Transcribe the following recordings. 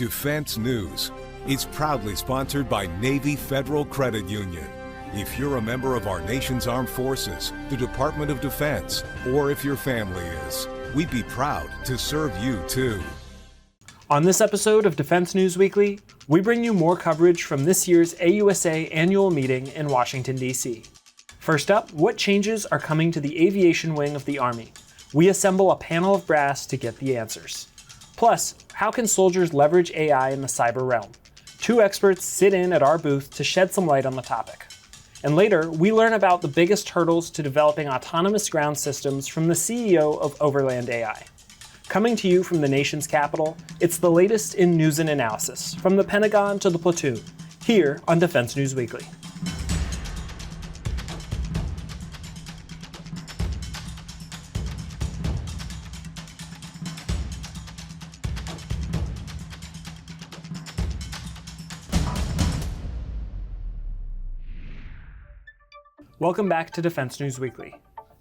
Defense News. It's proudly sponsored by Navy Federal Credit Union. If you're a member of our nation's armed forces, the Department of Defense, or if your family is, we'd be proud to serve you too. On this episode of Defense News Weekly, we bring you more coverage from this year's AUSA annual meeting in Washington, D.C. First up, what changes are coming to the aviation wing of the Army? We assemble a panel of brass to get the answers. Plus, how can soldiers leverage AI in the cyber realm? Two experts sit in at our booth to shed some light on the topic. And later, we learn about the biggest hurdles to developing autonomous ground systems from the CEO of Overland AI. Coming to you from the nation's capital, it's the latest in news and analysis, from the Pentagon to the platoon, here on Defense News Weekly. Welcome back to Defense News Weekly.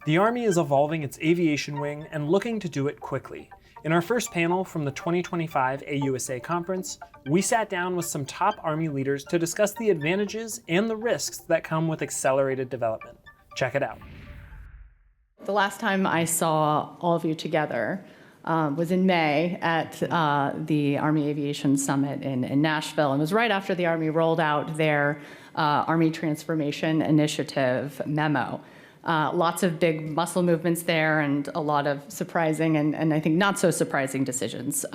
The Army is evolving its aviation wing and looking to do it quickly. In our first panel from the 2025 AUSA conference, we sat down with some top Army leaders to discuss the advantages and the risks that come with accelerated development. Check it out. The last time I saw all of you together was in May at the Army Aviation Summit in Nashville. And it was right after the Army rolled out their Army Transformation Initiative memo. Lots of big muscle movements there and a lot of surprising and I think not so surprising decisions.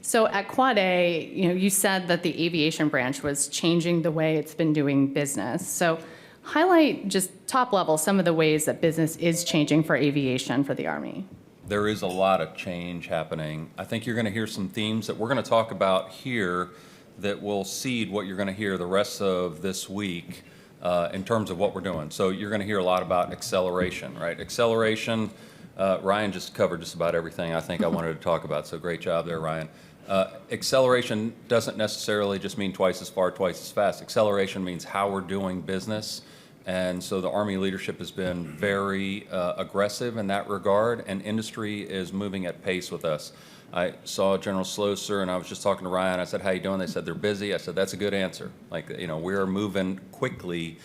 So at Quad A, you said that the aviation branch was changing the way it's been doing business. So highlight just top level some of the ways that business is changing for aviation for the Army. There is a lot of change happening. I think you're going to hear some themes that we're going to talk about here that will seed what you're going to hear the rest of this week in terms of what we're doing. So you're going to hear a lot about acceleration, right? Acceleration, Ryan just covered just about everything I think I wanted to talk about, so great job there, Ryan. Acceleration doesn't necessarily just mean twice as far, twice as fast. Acceleration means how we're doing business. And so the Army leadership has been very aggressive in that regard, and industry is moving at pace with us. I saw General Slosser, and I was just talking to Ryan. I said, how you doing? They said, they're busy. I said, that's a good answer. We're moving quickly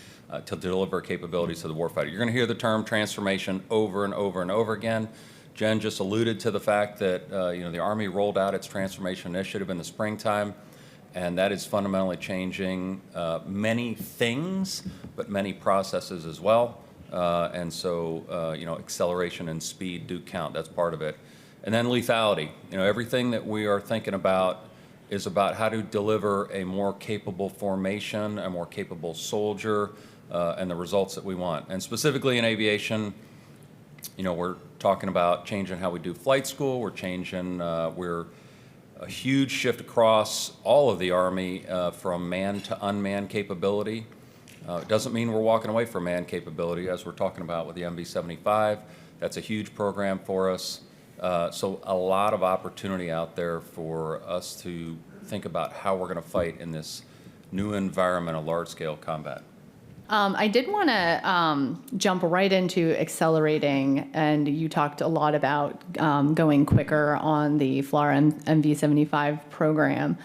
to deliver capabilities to the warfighter. You're going to hear the term transformation over and over and over again. Jen just alluded to the fact that the Army rolled out its transformation initiative in the springtime, and that is fundamentally changing many things, but many processes as well. And so, acceleration and speed do count. That's part of it. And then lethality. Everything that we are thinking about is about how to deliver a more capable formation, a more capable soldier, and the results that we want. And specifically in aviation, we're talking about changing how we do flight school. We're a huge shift across all of the Army from manned to unmanned capability. It doesn't mean we're walking away from manned capability, as we're talking about with the MV-75. That's a huge program for us. So a lot of opportunity out there for us to think about how we're going to fight in this new environment of large-scale combat. I did want to jump right into accelerating, and you talked a lot about going quicker on the FLRAA MV-75 program.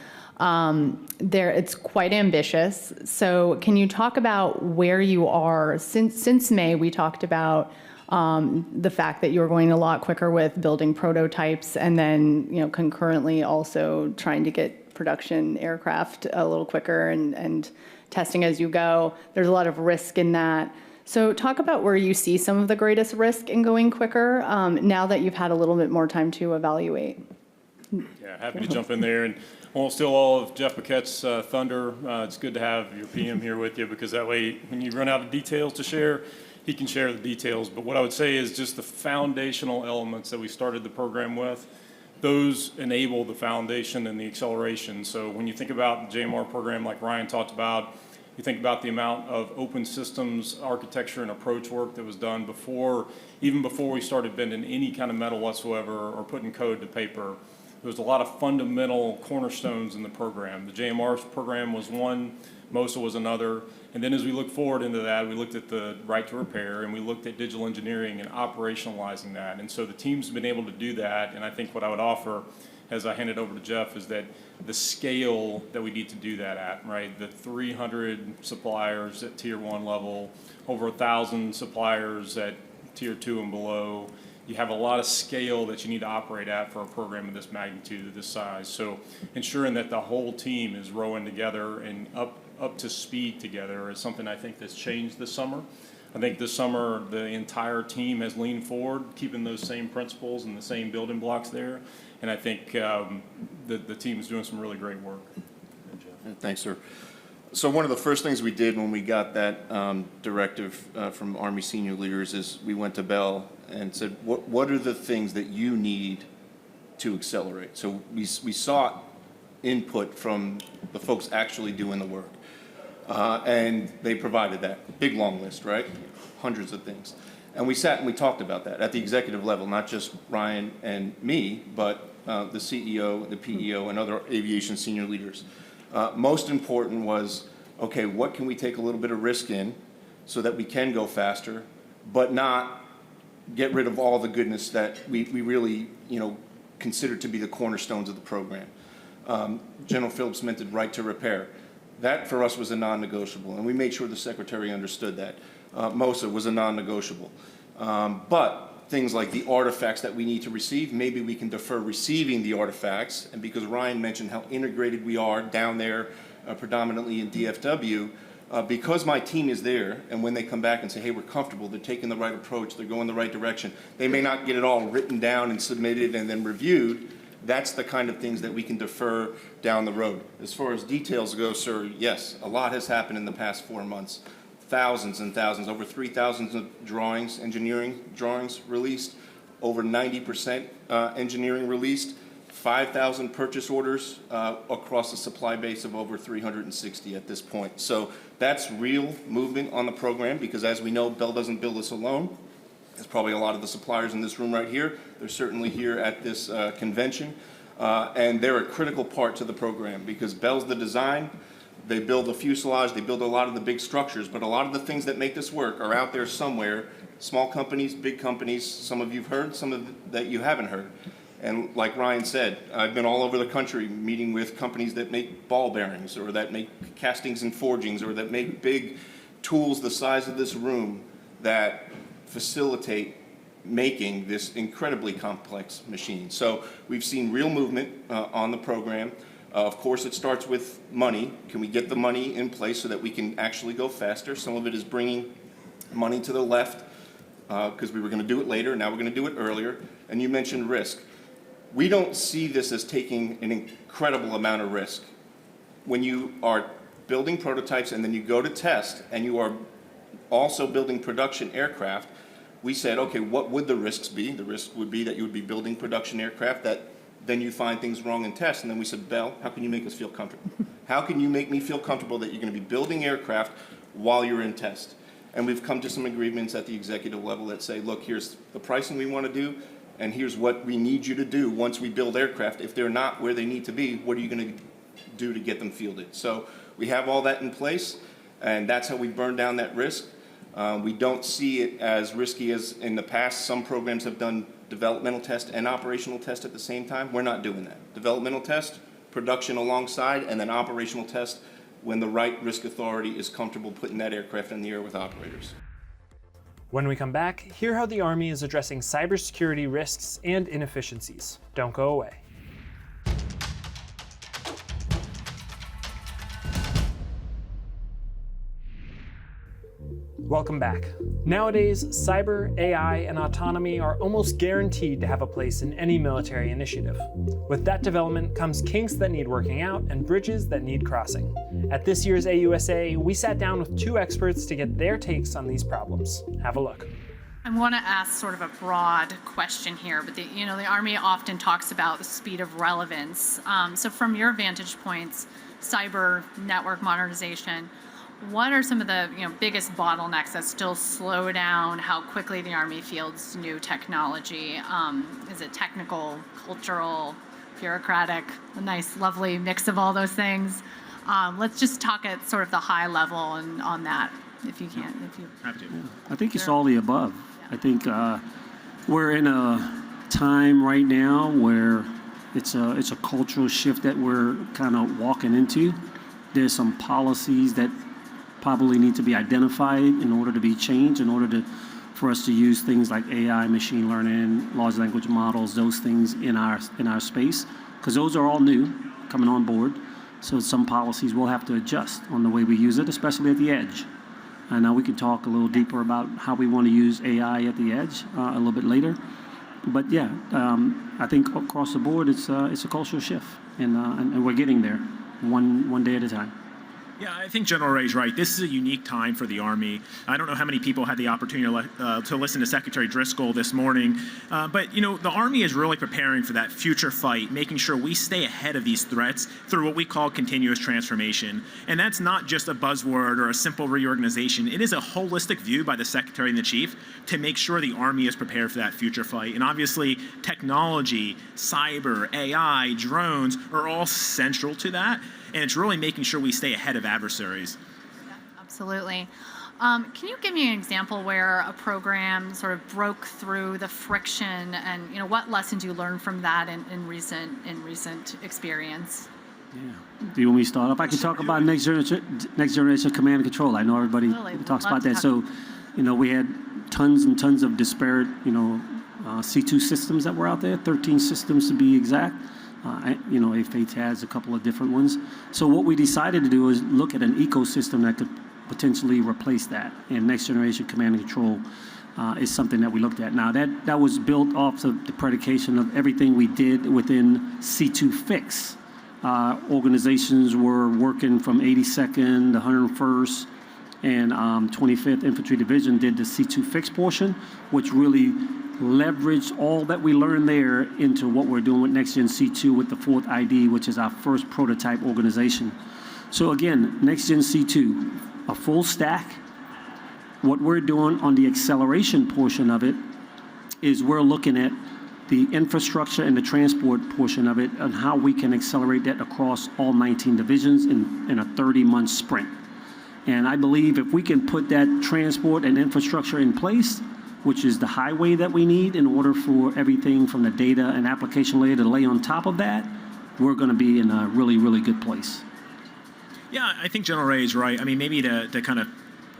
It's quite ambitious. So can you talk about where you are? Since May, we talked about the fact that you're going a lot quicker with building prototypes and then, concurrently also trying to get production aircraft a little quicker and testing as you go. There's a lot of risk in that. So talk about where you see some of the greatest risk in going quicker now that you've had a little bit more time to evaluate. Yeah, happy to jump in there. And I won't steal all of Jeff Paquette's thunder. It's good to have your PM here with you, because that way when you run out of details to share, he can share the details. But what I would say is just the foundational elements that we started the program with, those enable the foundation and the acceleration. So when you think about the JMR program like Ryan talked about, you think about the amount of open systems architecture and approach work that was done even before we started bending any kind of metal whatsoever or putting code to paper. There was a lot of fundamental cornerstones in the program. The JMR program was one, MOSA was another, and then as we look forward into that, we looked at the right to repair and we looked at digital engineering and operationalizing that. And so the team's been able to do that, and I think what I would offer as I hand it over to Jeff, is that the scale that we need to do that at, right? The 300 suppliers at tier 1 level, over 1,000 suppliers at tier 2 and below. You have a lot of scale that you need to operate at for a program of this magnitude, of this size. So ensuring that the whole team is rowing together and up to speed together is something I think that's changed this summer. I think this summer the entire team has leaned forward, keeping those same principles and the same building blocks there. And I think the team is doing some really great work. Thanks, sir. So one of the first things we did when we got that directive from Army senior leaders is we went to Bell and said, what are the things that you need to accelerate? So we sought input from the folks actually doing the work. And they provided that big long list, right? Hundreds of things. And we sat and we talked about that at the executive level, not just Ryan and me, but the CEO, the PEO, and other aviation senior leaders. Most important was, okay, what can we take a little bit of risk in so that we can go faster, but not get rid of all the goodness that we really, consider to be the cornerstones of the program. General Phillips mentioned right to repair. That for us was a non-negotiable, and we made sure the Secretary understood that. MOSA was a non-negotiable. But things like the artifacts that we need to receive, maybe we can defer receiving the artifacts, and because Ryan mentioned how integrated we are down there, predominantly in DFW, because my team is there, and when they come back and say, hey, we're comfortable, they're taking the right approach, they're going the right direction, they may not get it all written down and submitted and then reviewed. That's the kind of things that we can defer down the road. As far as details go, sir, yes, a lot has happened in the past 4 months. Thousands and thousands, over 3,000 of drawings, engineering drawings released, over 90% engineering released, 5,000 purchase orders across a supply base of over 360 at this point. So that's real movement on the program, because as we know, Bell doesn't build this alone. There's probably a lot of the suppliers in this room right here. They're certainly here at this convention. And they're a critical part to the program, because Bell's the design. They build the fuselage, they build a lot of the big structures, but a lot of the things that make this work are out there somewhere. Small companies, big companies, some of you've heard, some of that you haven't heard. And like Ryan said, I've been all over the country meeting with companies that make ball bearings, or that make castings and forgings, or that make big tools the size of this room that facilitate making this incredibly complex machine. So we've seen real movement on the program. Of course, it starts with money. Can we get the money in place so that we can actually go faster? Some of it is bringing money to the left, because we were going to do it later, now we're going to do it earlier. And you mentioned risk. We don't see this as taking an incredible amount of risk. When you are building prototypes and then you go to test and you are also building production aircraft, we said, okay, what would the risks be? The risk would be that you would be building production aircraft that then you find things wrong in test. And then we said, Bell, how can you make us feel comfortable? How can you make me feel comfortable that you're going to be building aircraft while you're in test? And we've come to some agreements at the executive level that say, look, here's the pricing we want to do, and here's what we need you to do once we build aircraft. If they're not where they need to be, what are you going to do to get them fielded? So we have all that in place, and that's how we burn down that risk. We don't see it as risky as in the past. Some programs have done developmental test and operational test at the same time. We're not doing that. Developmental test, production alongside, and then operational test when the right risk authority is comfortable putting that aircraft in the air with operators. When we come back, hear how the Army is addressing cybersecurity risks and inefficiencies. Don't go away. Welcome back. Nowadays, cyber, AI, and autonomy are almost guaranteed to have a place in any military initiative. With that development comes kinks that need working out and bridges that need crossing. At this year's AUSA, we sat down with 2 experts to get their takes on these problems. Have a look. I want to ask sort of a broad question here, but the Army often talks about the speed of relevance. So from your vantage points, cyber network modernization, what are some of the biggest bottlenecks that still slow down how quickly the Army fields new technology? Is it technical, cultural, bureaucratic, a nice, lovely mix of all those things? Let's just talk at sort of the high level and on that, if you can. I think it's all the above. Yeah. I think we're in a time right now where It's a cultural shift that we're kind of walking into. There's some policies that probably need to be identified in order to be changed, for us to use things like AI, machine learning, large language models, those things in our space, because those are all new, coming on board. So some policies will have to adjust on the way we use it, especially at the edge. And now we can talk a little deeper about how we want to use AI at the edge a little bit later. But yeah, I think across the board, it's a cultural shift, and we're getting there, one day at a time. Yeah, I think General Ray's right. This is a unique time for the Army. I don't know how many people had the opportunity to listen to Secretary Driscoll this morning, but the Army is really preparing for that future fight, making sure we stay ahead of these threats through what we call continuous transformation. And that's not just a buzzword or a simple reorganization. It is a holistic view by the Secretary and the Chief to make sure the Army is prepared for that future fight. And obviously, technology, cyber, AI, drones are all central to that. And it's really making sure we stay ahead of adversaries. Yeah, absolutely. Can you give me an example where a program sort of broke through the friction, and what lessons you learned from that in recent experience? Yeah. Do you want me to start off? I can talk about next generation command and control. I know everybody talks about that. So, we had tons and tons of disparate, C2 systems that were out there, 13 systems to be exact. A-Fates has a couple of different ones. So what we decided to do is look at an ecosystem that could potentially replace that. And next generation command and control is something that we looked at. Now that was built off of the predication of everything we did within C2 Fix. Organizations were working from 82nd, 101st, and 25th Infantry Division did the C2 Fix portion, which really leveraged all that we learned there into what we're doing with Next Gen C2 with the 4th ID, which is our first prototype organization. So again, Next Gen C2, a full stack. What we're doing on the acceleration portion of it is we're looking at the infrastructure and the transport portion of it and how we can accelerate that across all 19 divisions in a 30-month sprint. And I believe if we can put that transport and infrastructure in place, which is the highway that we need in order for everything from the data and application layer to lay on top of that, we're going to be in a really, really good place. Yeah, I think General Ray is right. I mean, maybe to kind of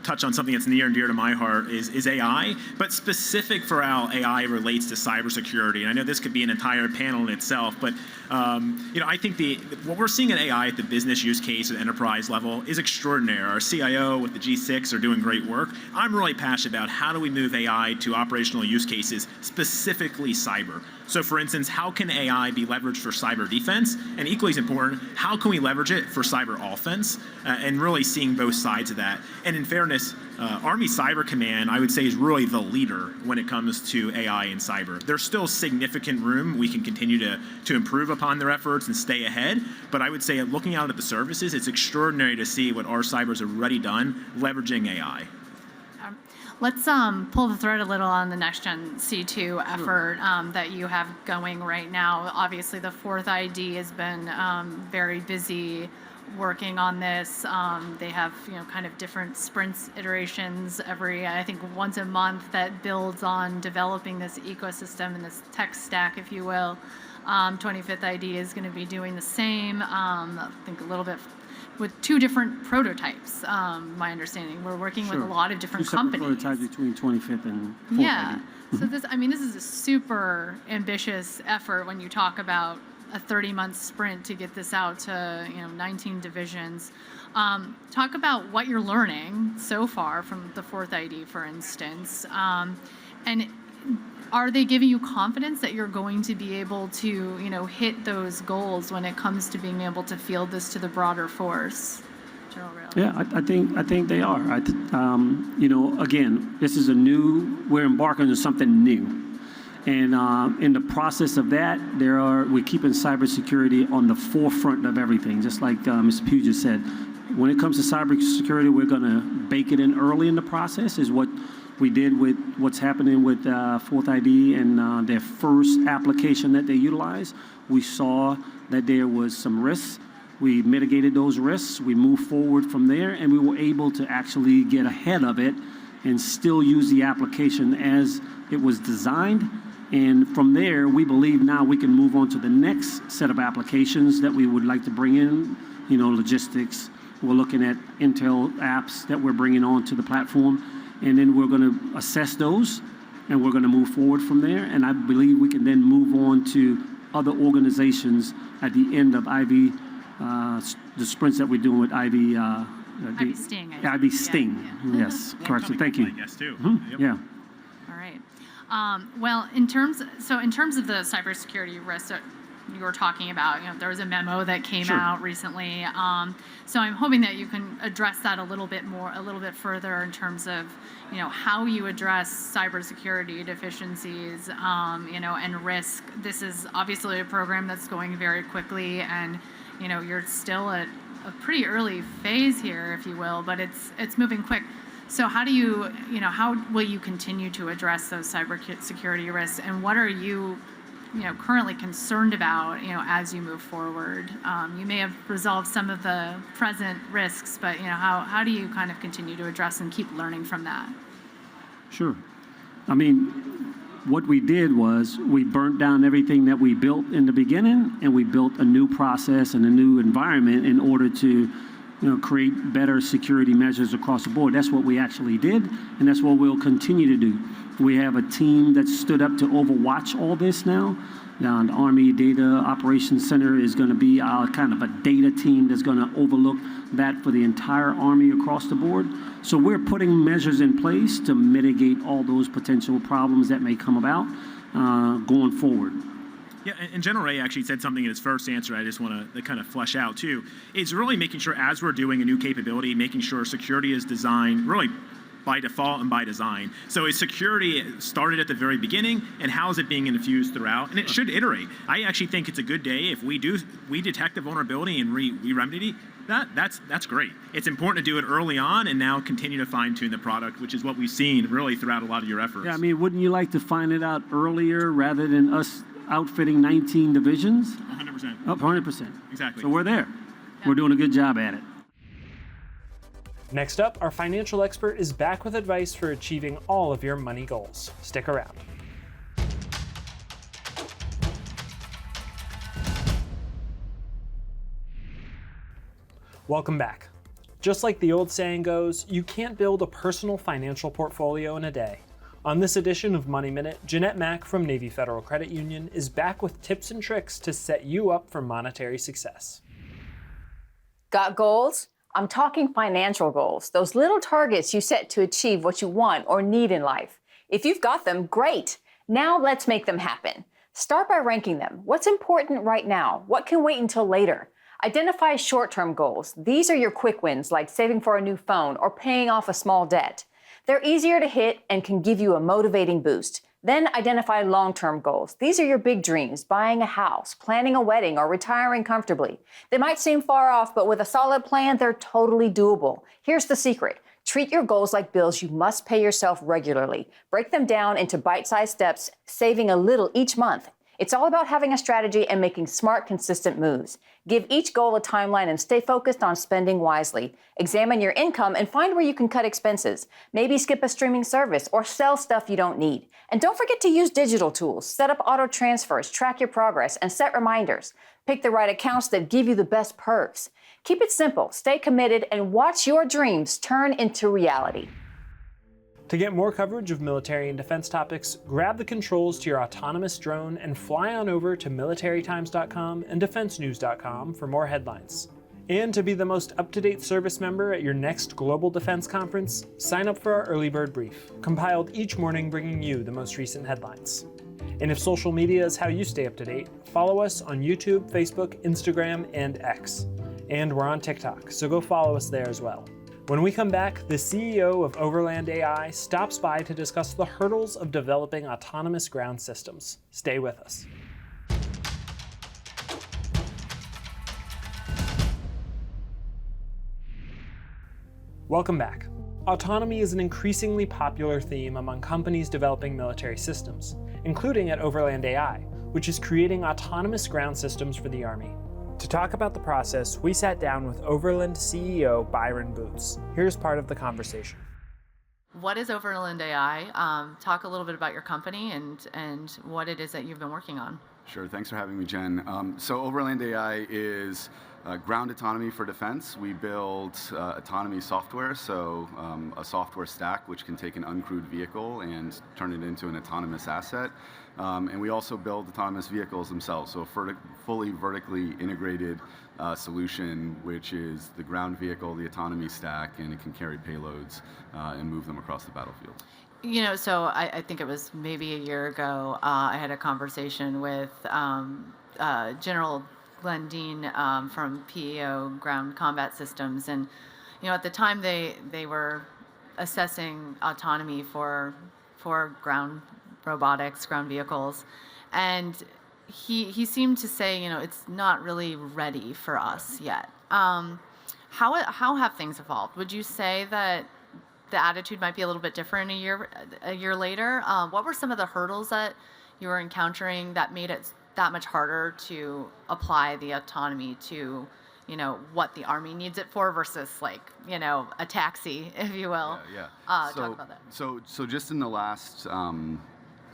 touch on something that's near and dear to my heart is AI, but specific for how AI relates to cybersecurity. And I know this could be an entire panel in itself, but I think what we're seeing in AI at the business use case at enterprise level is extraordinary. Our CIO with the G6 are doing great work. I'm really passionate about how do we move AI to operational use cases, specifically cyber. So for instance, how can AI be leveraged for cyber defense? And equally as important, how can we leverage it for cyber offense? And really seeing both sides of that. And in fairness, Army Cyber Command, I would say, is really the leader when it comes to AI and cyber. There's still significant room. We can continue to improve upon their efforts and stay ahead. But I would say, looking out at the services, it's extraordinary to see what our cybers have already done leveraging AI. Let's pull the thread a little on the Next Gen C2 effort that you have going right now. Obviously, the 4th ID has been very busy working on this. They have kind of different sprints, iterations I think once a month that builds on developing this ecosystem and this tech stack, if you will. 25th ID is going to be doing the same. I think a little bit with 2 different prototypes, my understanding. We're working with a lot of different companies. 2 separate prototypes between 25th and 4th Yeah. ID. So this is a super ambitious effort when you talk about a 30-month sprint to get this out to 19 divisions. Talk about what you're learning so far from the 4th ID, for instance, and are they giving you confidence that you're going to be able to hit those goals when it comes to being able to field this to the broader force? Yeah, I think they are. Again, this is we're embarking on something new. And in the process of that, we're keeping cybersecurity on the forefront of everything, just like Mr. Pugh just said. When it comes to cybersecurity, we're going to bake it in early in the process, is what we did with what's happening with 4th ID and their first application that they utilized. We saw that there was some risks. We mitigated those risks. We moved forward from there, and we were able to actually get ahead of it and still use the application as it was designed And from there, we believe now we can move on to the next set of applications that we would like to bring in, logistics. We're looking at Intel apps that we're bringing on to the platform, and then we're going to assess those, and we're going to move forward from there. And I believe we can then move on to other organizations at the end of Ivy, the sprints that we're doing with Ivy. Ivy Sting. Ivy Sting. Yeah. Yes, correct. Thank you. Yes, too. Yep. Yeah. All right. Well, in terms of the cybersecurity risks that you were talking about, there was a memo that came out recently. So I'm hoping that you can address that a little bit further in terms of, how you address cybersecurity deficiencies, and risk. This is obviously a program that's going very quickly, and you're still at a pretty early phase here, if you will, but it's moving quick. So how do you, how will you continue to address those cybersecurity risks, and what are you, currently concerned about, as you move forward? You may have resolved some of the present risks, but how do you kind of continue to address and keep learning from that? Sure. I mean, what we did was we burnt down everything that we built in the beginning, and we built a new process and a new environment in order to create better security measures across the board. That's what we actually did, and that's what we'll continue to do. We have a team that stood up to overwatch all this now. The Army Data Operations Center is going to be our kind of a data team that's going to overlook that for the entire Army across the board. So we're putting measures in place to mitigate all those potential problems that may come about going forward. Yeah, and General Ray actually said something in his first answer I just want to kind of flesh out too. It's really making sure as we're doing a new capability, making sure security is designed really by default and by design. So is security started at the very beginning, and how is it being infused throughout? And it should iterate. I actually think it's a good day if we detect a vulnerability and we remedy that's great. It's important to do it early on and now continue to fine tune the product, which is what we've seen really throughout a lot of your efforts. Yeah, I mean, wouldn't you like to find it out earlier rather than us outfitting 19 divisions? 100%. Up 100%. Exactly. So we're there. We're doing a good job at it. Next up, our financial expert is back with advice for achieving all of your money goals. Stick around. Welcome back. Just like the old saying goes, you can't build a personal financial portfolio in a day. On this edition of Money Minute, Jeanette Mack from Navy Federal Credit Union is back with tips and tricks to set you up for monetary success. Got goals? I'm talking financial goals, those little targets you set to achieve what you want or need in life. If you've got them, great. Now let's make them happen. Start by ranking them. What's important right now? What can wait until later? Identify short-term goals. These are your quick wins, like saving for a new phone or paying off a small debt. They're easier to hit and can give you a motivating boost. Then identify long-term goals. These are your big dreams, buying a house, planning a wedding, or retiring comfortably. They might seem far off, but with a solid plan, they're totally doable. Here's the secret. Treat your goals like bills you must pay yourself regularly. Break them down into bite-sized steps, saving a little each month. It's all about having a strategy and making smart, consistent moves. Give each goal a timeline and stay focused on spending wisely. Examine your income and find where you can cut expenses. Maybe skip a streaming service or sell stuff you don't need. And don't forget to use digital tools. Set up auto transfers, track your progress, and set reminders. Pick the right accounts that give you the best perks. Keep it simple, stay committed, and watch your dreams turn into reality. To get more coverage of military and defense topics, grab the controls to your autonomous drone and fly on over to militarytimes.com and defensenews.com for more headlines. And to be the most up-to-date service member at your next Global Defense Conference, sign up for our Early Bird Brief, compiled each morning bringing you the most recent headlines. And if social media is how you stay up to date, follow us on YouTube, Facebook, Instagram, and X. And we're on TikTok, so go follow us there as well. When we come back, the CEO of Overland AI stops by to discuss the hurdles of developing autonomous ground systems. Stay with us. Welcome back. Autonomy is an increasingly popular theme among companies developing military systems, including at Overland AI, which is creating autonomous ground systems for the Army. To talk about the process, we sat down with Overland CEO Byron Boots. Here's part of the conversation. what is Overland AI? Talk a little bit about your company and what it is that you've been working on. Sure, thanks for having me, Jen. So Overland AI is ground autonomy for defense. We build autonomy software, so a software stack which can take an uncrewed vehicle and turn it into an autonomous asset. And we also build autonomous vehicles themselves, so a fully vertically integrated solution, which is the ground vehicle, the autonomy stack, and it can carry payloads and move them across the battlefield. So I think it was maybe a year ago, I had a conversation with General Glenn Dean from PEO Ground Combat Systems. And, at the time they were assessing autonomy for ground robotics, ground vehicles. And he seemed to say, it's not really ready for us yet. How have things evolved? Would you say that the attitude might be a little bit different a year later? What were some of the hurdles that you were encountering that made it that much harder to apply the autonomy to, what the Army needs it for versus a taxi, if you will? Yeah. Talk about that. So just in the last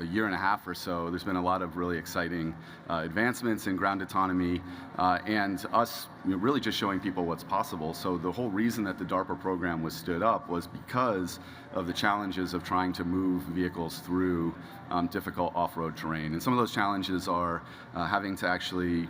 a year and a half or so, there's been a lot of really exciting advancements in ground autonomy and us really just showing people what's possible. So the whole reason that the DARPA program was stood up was because of the challenges of trying to move vehicles through difficult off-road terrain. And some of those challenges are having to actually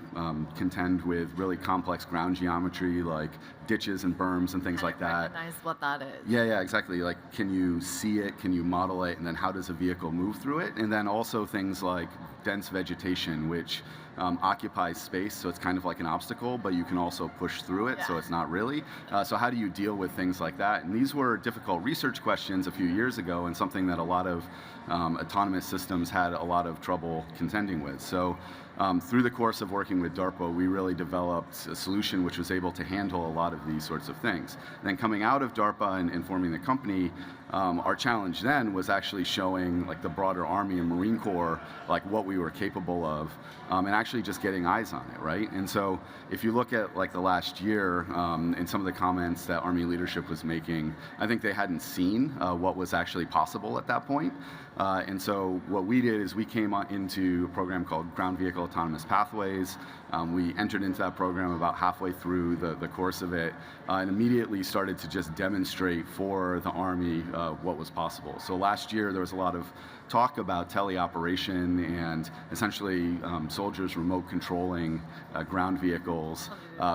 contend with really complex ground geometry like ditches and berms and things like that. Recognize what that is. Yeah, exactly. Like, can you see it? Can you model it? And then how does a vehicle move through it? And then also things like dense vegetation, which occupies space, so it's kind of like an obstacle, but you can also push through it, so it's not really. So how do you deal with things like that? And these were difficult research questions a few years ago, and something that a lot of autonomous systems had a lot of trouble contending with. So through the course of working with DARPA, we really developed a solution which was able to handle a lot of these sorts of things. And then coming out of DARPA and forming the company, our challenge then was actually showing like the broader Army and Marine Corps like what we were capable of, and actually just getting eyes on it, right? And so if you look at like the last year and some of the comments that Army leadership was making, I think they hadn't seen what was actually possible at that point. And so what we did is we came into a program called Ground Vehicle Autonomous Pathways. We entered into that program about halfway through the course of it and immediately started to just demonstrate for the Army what was possible. So last year there was a lot of talk about teleoperation and essentially soldiers remote controlling ground vehicles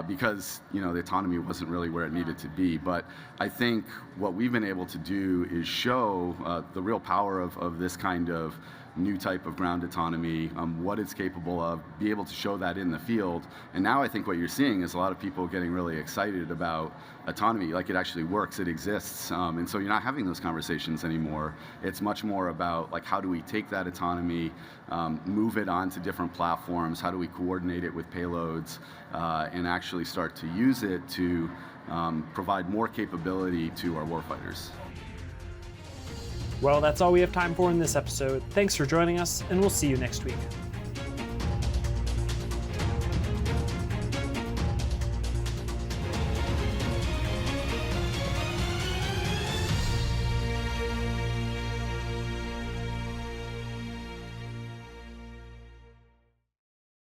because the autonomy wasn't really where it needed to be. But I think what we've been able to do is show the real power of this kind of new type of ground autonomy, what it's capable of, be able to show that in the field. And now I think what you're seeing is a lot of people getting really excited about autonomy, like it actually works, it exists. And so you're not having those conversations anymore. It's much more about like how do we take that autonomy, move it onto different platforms, how do we coordinate it with payloads, and actually start to use it to provide more capability to our warfighters. Well, that's all we have time for in this episode. Thanks for joining us, and we'll see you next week.